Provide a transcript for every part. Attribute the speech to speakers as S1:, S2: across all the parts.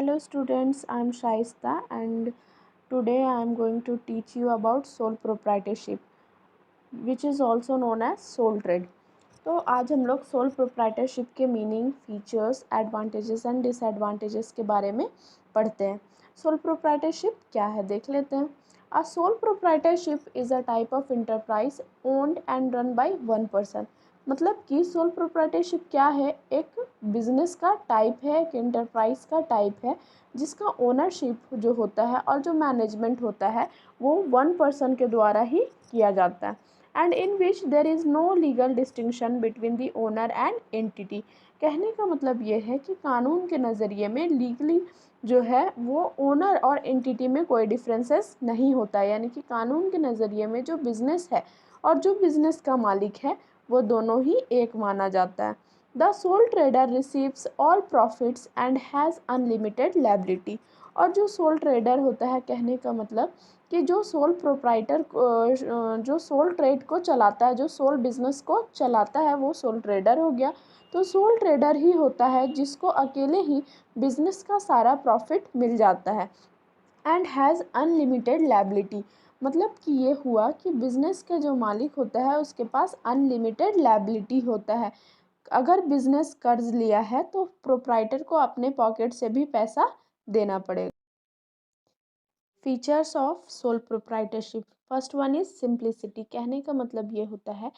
S1: Hello students, I am Shaista and today I am going to teach you about sole proprietorship which is also known as sole trade. तो आज हम लोग sole proprietorship के meaning, features, advantages and disadvantages के बारे में पढ़ते हैं। सोल प्रोप्राइटरशिप क्या है देख लेते हैं। A sole proprietorship is a type of enterprise owned and run by one person. मतलब कि सोल प्रोप्राइटरशिप क्या है, एक बिजनेस का टाइप है, एक इंटरप्राइज का टाइप है जिसका ओनरशिप जो होता है और जो मैनेजमेंट होता है वो वन पर्सन के द्वारा ही किया जाता है and in which there is no legal distinction between the owner and entity। कहने का मतलब ये है कि कानून के नज़रिए में लीगली जो है वो ओनर और एंटिटी में कोई डिफरेंसेस नहीं होता है, यानी कि कानून के नज़रिए में जो बिज़नेस है और जो बिज़नेस का मालिक है वो दोनों ही एक माना जाता है। The soul trader receives all profits and has unlimited liability. और जो सोल ट्रेडर होता है, कहने का मतलब कि जो सोल प्रोप्राइटर जो सोल ट्रेड को चलाता है, जो सोल बिजनेस को चलाता है वो सोल ट्रेडर हो गया। तो सोल ट्रेडर ही होता है जिसको अकेले ही बिजनेस का सारा प्रॉफिट मिल जाता है एंड हैज़ अनलिमिटेड लायबिलिटी। मतलब कि ये हुआ कि बिजनेस के जो मालिक होता है उसके पास अनलिमिटेड लायबिलिटी होता है। अगर बिजनेस कर्ज लिया है तो प्रोप्राइटर को अपने पॉकेट से भी पैसा देना पड़ेगा। Features of sole proprietorship, first one is simplicity. कहने का मतलब ये होता है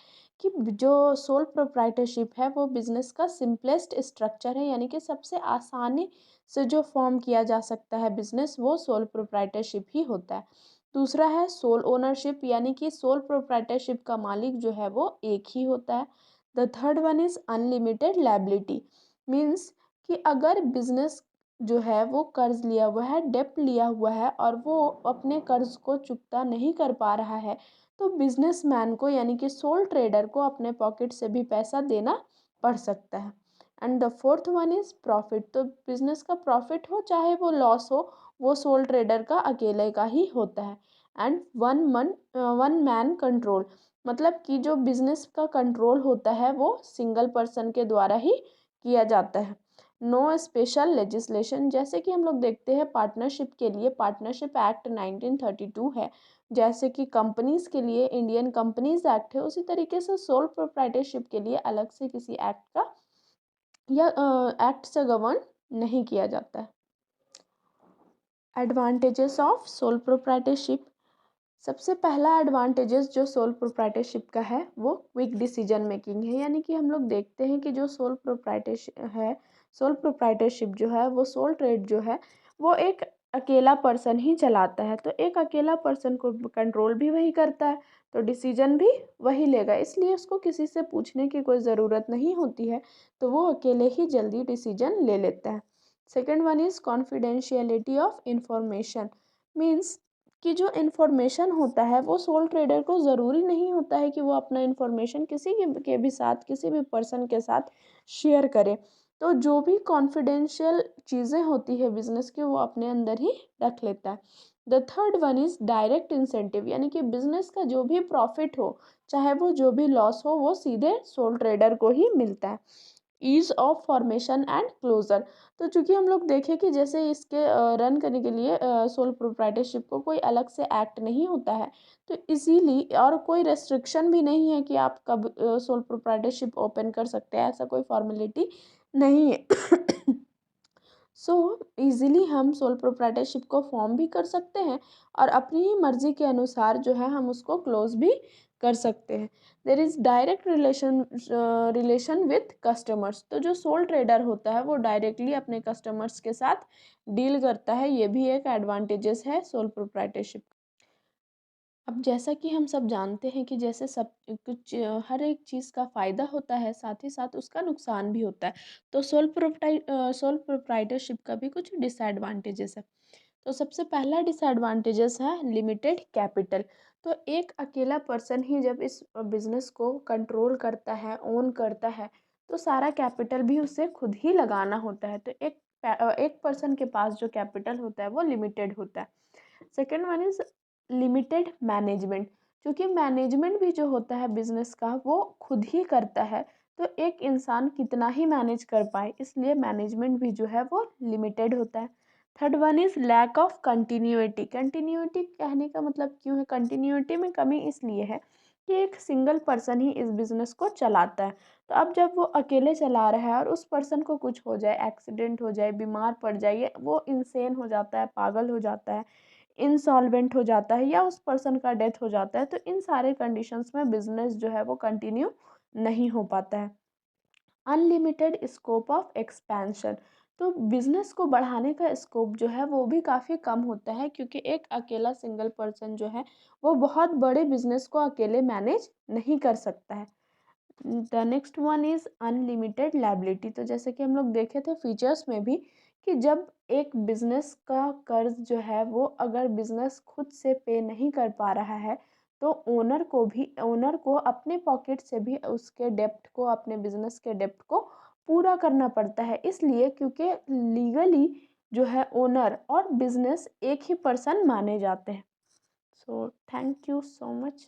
S1: कि जो सोल प्रोप्राइटरशिप है वो बिजनेस का सिंपलेस्ट स्ट्रक्चर है, यानी कि सबसे आसानी से जो फॉर्म किया जा सकता है बिजनेस वो सोल प्रोप्राइटरशिप ही होता है। दूसरा है सोल ओनरशिप, यानी कि सोल प्रोप्राइटरशिप का मालिक जो है वो एक ही होता है। The third one is unlimited liability, means कि अगर बिजनेस जो है वो कर्ज लिया हुआ है, डेप्ट लिया हुआ है और वो अपने कर्ज को चुकता नहीं कर पा रहा है तो बिजनेसमैन को यानी कि सोल ट्रेडर को अपने पॉकेट से भी पैसा देना पड़ सकता है। And the fourth one is profit. तो बिजनेस का प्रॉफिट हो चाहे वो लॉस हो वो सोल ट्रेडर का अकेले का ही होता है। एंड वन मैन कंट्रोल, मतलब कि जो बिजनेस का कंट्रोल होता है वो सिंगल पर्सन के द्वारा ही किया जाता है। नो स्पेशल लेजिस्लेशन, जैसे कि हम लोग देखते हैं पार्टनरशिप के लिए पार्टनरशिप एक्ट 1932 है, जैसे कि कंपनीज के लिए इंडियन कंपनीज एक्ट है, उसी तरीके से सोल प्रोप्राइटरशिप के लिए अलग से किसी एक्ट का या एक्ट से गवर्न नहीं किया जाता है। एडवांटेजेस ऑफ सोल प्रोप्राइटरशिप, सबसे पहला एडवांटेजेस जो सोल प्रोप्राइटरशिप का है वो क्विक डिसीजन मेकिंग है, यानी कि हम लोग देखते हैं कि जो सोल प्रोप्राइटरशिप है, सोल प्रोप्राइटरशिप जो है वो सोल ट्रेड जो है वो एक अकेला पर्सन ही चलाता है, तो एक अकेला पर्सन को कंट्रोल भी वही करता है तो डिसीजन भी वही लेगा, इसलिए उसको किसी से पूछने की कोई ज़रूरत नहीं होती है, तो वो अकेले ही जल्दी डिसीजन ले लेता है। Second one is confidentiality of information, means कि जो इन्फॉर्मेशन होता है वो सोल ट्रेडर को ज़रूरी नहीं होता है कि वो अपना इन्फॉर्मेशन किसी के भी साथ, किसी भी पर्सन के साथ शेयर करे, तो जो भी कॉन्फिडेंशियल चीज़ें होती है बिजनेस की वो अपने अंदर ही रख लेता है। The third one is direct incentive, यानी कि बिजनेस का जो भी प्रॉफिट हो चाहे वो जो भी लॉस हो वो सीधे सोल ट्रेडर को ही मिलता है। Ease of formation and closure, तो चूंकि हम लोग देखें कि जैसे इसके रन करने के लिए सोल प्रोप्राइटरशिप को कोई अलग से एक्ट नहीं होता है, तो इजीली और कोई रेस्ट्रिक्शन भी नहीं है कि आप कब सोल प्रोप्राइटरशिप ओपन कर सकते हैं, ऐसा कोई फॉर्मेलिटी नहीं है। सो इजीली हम सोल प्रोप्राइटरशिप को फॉर्म भी कर सकते हैं और अपनी ही मर्जी के अनुसार जो है हम उसको क्लोज भी कर सकते हैं। There is direct relation with customers, तो जो सोल ट्रेडर होता है वो डायरेक्टली अपने कस्टमर्स के साथ डील करता है, ये भी एक एडवांटेजेस है सोल प्रोप्राइटरशिप। अब जैसा कि हम सब जानते हैं कि जैसे सब कुछ हर एक चीज़ का फ़ायदा होता है साथ ही साथ उसका नुकसान भी होता है, तो सोल प्रोप्राइटरशिप का भी कुछ डिसएडवांटेजेस है। तो सबसे पहला डिसएडवांटेजेस है लिमिटेड कैपिटल। तो एक अकेला पर्सन ही जब इस बिज़नेस को कंट्रोल करता है, ओन करता है, तो सारा कैपिटल भी उसे खुद ही लगाना होता है, तो एक पर्सन के पास जो कैपिटल होता है वो लिमिटेड होता है। Second one is limited management, क्योंकि मैनेजमेंट भी जो होता है बिजनेस का वो खुद ही करता है, तो एक इंसान कितना ही मैनेज कर पाए, इसलिए मैनेजमेंट भी जो है वो लिमिटेड होता है। Third one is lack of continuity. Continuity कहने का मतलब क्यों है, कंटिन्यूटी में कमी इसलिए है कि एक सिंगल पर्सन ही इस बिज़नेस को चलाता है। तो अब जब वो अकेले चला रहा है और उस पर्सन को कुछ हो जाए, एक्सीडेंट हो जाए, बीमार पड़ जाए, या वो इंसेन हो जाता है, पागल हो जाता है, इंसॉल्वेंट हो जाता है, या उस पर्सन का डेथ हो जाता है, तो इन सारे कंडीशंस में बिज़नेस जो है वो कंटिन्यू नहीं हो पाता है। Unlimited scope of expansion. तो बिजनेस को बढ़ाने का स्कोप जो है वो भी काफ़ी कम होता है, क्योंकि एक अकेला सिंगल पर्सन जो है वो बहुत बड़े बिजनेस को अकेले मैनेज नहीं कर सकता है। The next one is unlimited liability. तो जैसे कि हम लोग देखे थे फीचर्स में भी कि जब एक बिजनेस का कर्ज जो है वो अगर बिजनेस खुद से पे नहीं कर पा रहा है, तो ओनर को अपने पॉकेट से भी उसके डेप्ट को, अपने बिजनेस के डेप्ट को पूरा करना पड़ता है। इसलिए क्योंकि लीगली जो है ओनर और बिजनेस एक ही पर्सन माने जाते हैं। So thank you so much.